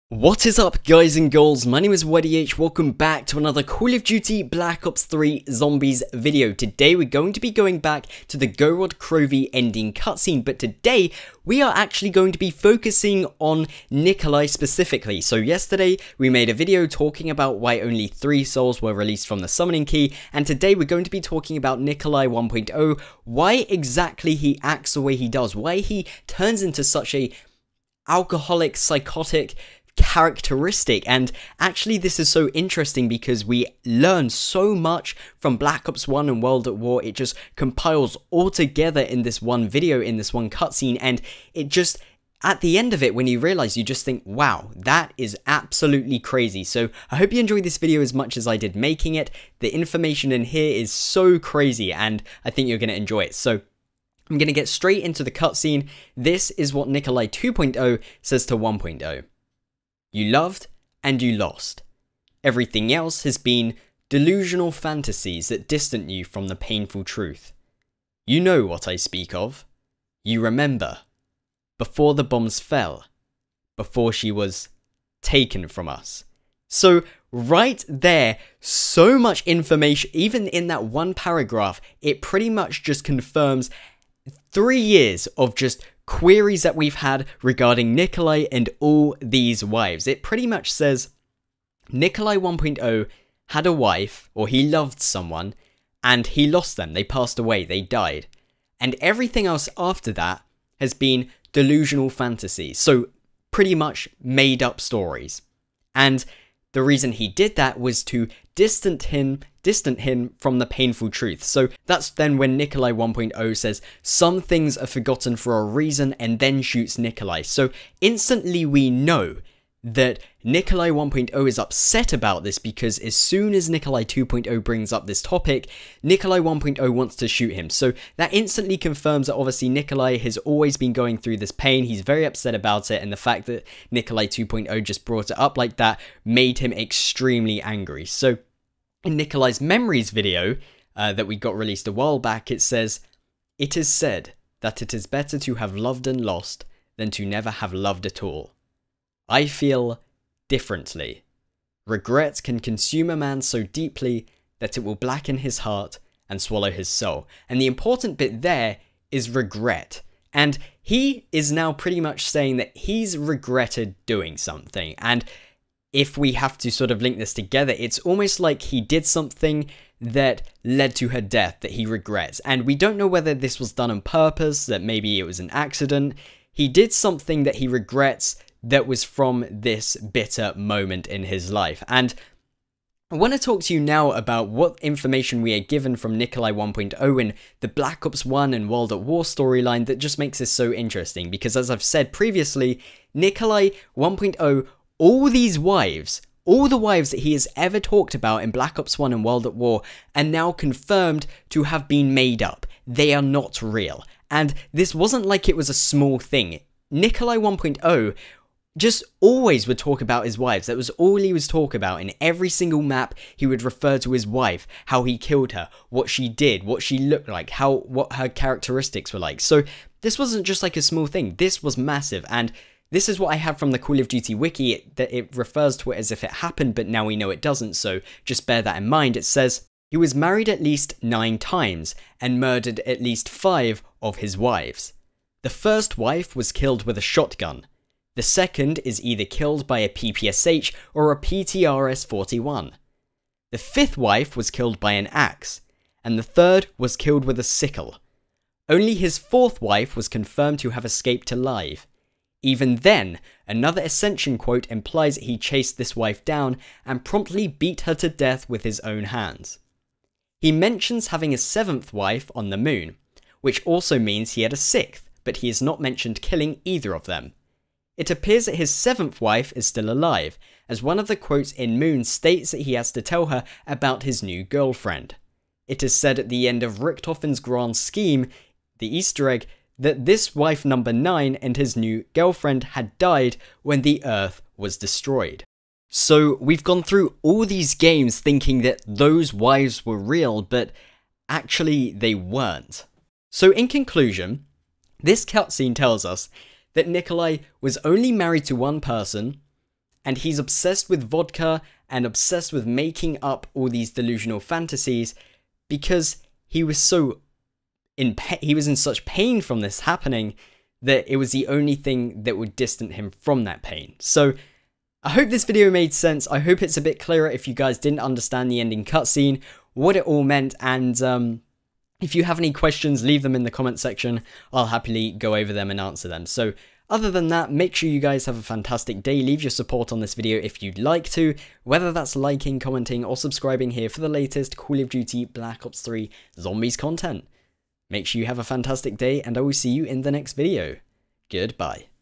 What is up, guys and girls? My name is YDH. Welcome back to another Call of Duty Black Ops 3 Zombies video. Today we're going to be going back to the Gorod Krovi ending cutscene, but today we are actually going to be focusing on Nikolai specifically. So yesterday we made a video talking about why only 3 souls were released from the summoning key, and today we're going to be talking about Nikolai 1.0, why exactly he acts the way he does, why he turns into such a alcoholic, psychotic characteristic. And actually this is so interesting because we learn so much from Black Ops 1 and World at War. It just compiles all together in this one video, in this one cutscene, and it just, at the end of it, when you realize, you just think, wow, that is absolutely crazy. So I hope you enjoyed this video as much as I did making it. The information in here is so crazy and I think you're going to enjoy it. So I'm going to get straight into the cutscene. This is what Nikolai 2.0 says to 1.0. You loved and you lost. Everything else has been delusional fantasies that distant you from the painful truth. You know what I speak of. You remember. Before the bombs fell. Before she was taken from us. So right there, so much information, even in that one paragraph, it pretty much just confirms 3 years of just queries that we've had regarding Nikolai and all these wives. It pretty much says Nikolai 1.0 had a wife, or he loved someone, and he lost them. They passed away, they died. And everything else after that has been delusional fantasies. So pretty much made up stories. And the reason he did that was to distant him from the painful truth. So that's then when Nikolai 1.0 says some things are forgotten for a reason and then shoots Nikolai. So instantly we know that Nikolai 1.0 is upset about this because as soon as Nikolai 2.0 brings up this topic, Nikolai 1.0 wants to shoot him. So that instantly confirms that obviously Nikolai has always been going through this pain. He's very upset about it, and the fact that Nikolai 2.0 just brought it up like that made him extremely angry. So in Nikolai's memories video that we got released a while back, it says, "It is said that it is better to have loved and lost than to never have loved at all. I feel differently. Regret can consume a man so deeply that it will blacken his heart and swallow his soul." And the important bit there is regret. And he is now pretty much saying that he's regretted doing something. And if we have to sort of link this together, it's almost like he did something that led to her death that he regrets. And we don't know whether this was done on purpose, that maybe it was an accident. He did something that he regrets that was from this bitter moment in his life. And I want to talk to you now about what information we are given from Nikolai 1.0 in the Black Ops 1 and World at War storyline that just makes this so interesting. Because as I've said previously, Nikolai 1.0, all these wives, all the wives that he has ever talked about in Black Ops 1 and World at War are now confirmed to have been made up. They are not real. And this wasn't like it was a small thing. Nikolai 1.0 just always would talk about his wives. That was all he was talking about. In every single map, he would refer to his wife, how he killed her, what she did, what she looked like, what her characteristics were like. So this wasn't just like a small thing. This was massive. And this is what I have from the Call of Duty wiki, that it refers to it as if it happened, but now we know it doesn't, so just bear that in mind. It says, he was married at least 9 times, and murdered at least 5 of his wives. The first wife was killed with a shotgun. The second is either killed by a PPSH or a PTRS-41. The 5th wife was killed by an axe, and the 3rd was killed with a sickle. Only his 4th wife was confirmed to have escaped alive. Even then, another Ascension quote implies that he chased this wife down and promptly beat her to death with his own hands. He mentions having a 7th wife on the moon, which also means he had a 6th, but he has not mentioned killing either of them. It appears that his 7th wife is still alive, as one of the quotes in Moon states that he has to tell her about his new girlfriend. It is said at the end of Richtofen's grand scheme, the Easter egg, that this wife number 9 and his new girlfriend had died when the Earth was destroyed. So we've gone through all these games thinking that those wives were real, but actually they weren't. So in conclusion, this cutscene tells us that Nikolai was only married to one person, and he's obsessed with vodka and obsessed with making up all these delusional fantasies because he was in such pain from this happening that it was the only thing that would distance him from that pain. So I hope this video made sense. I hope it's a bit clearer if you guys didn't understand the ending cutscene, what it all meant, and if you have any questions, leave them in the comment section. I'll happily go over them and answer them. So other than that, make sure you guys have a fantastic day. Leave your support on this video if you'd like to, whether that's liking, commenting, or subscribing here for the latest Call of Duty Black Ops 3 Zombies content. Make sure you have a fantastic day, and I will see you in the next video. Goodbye.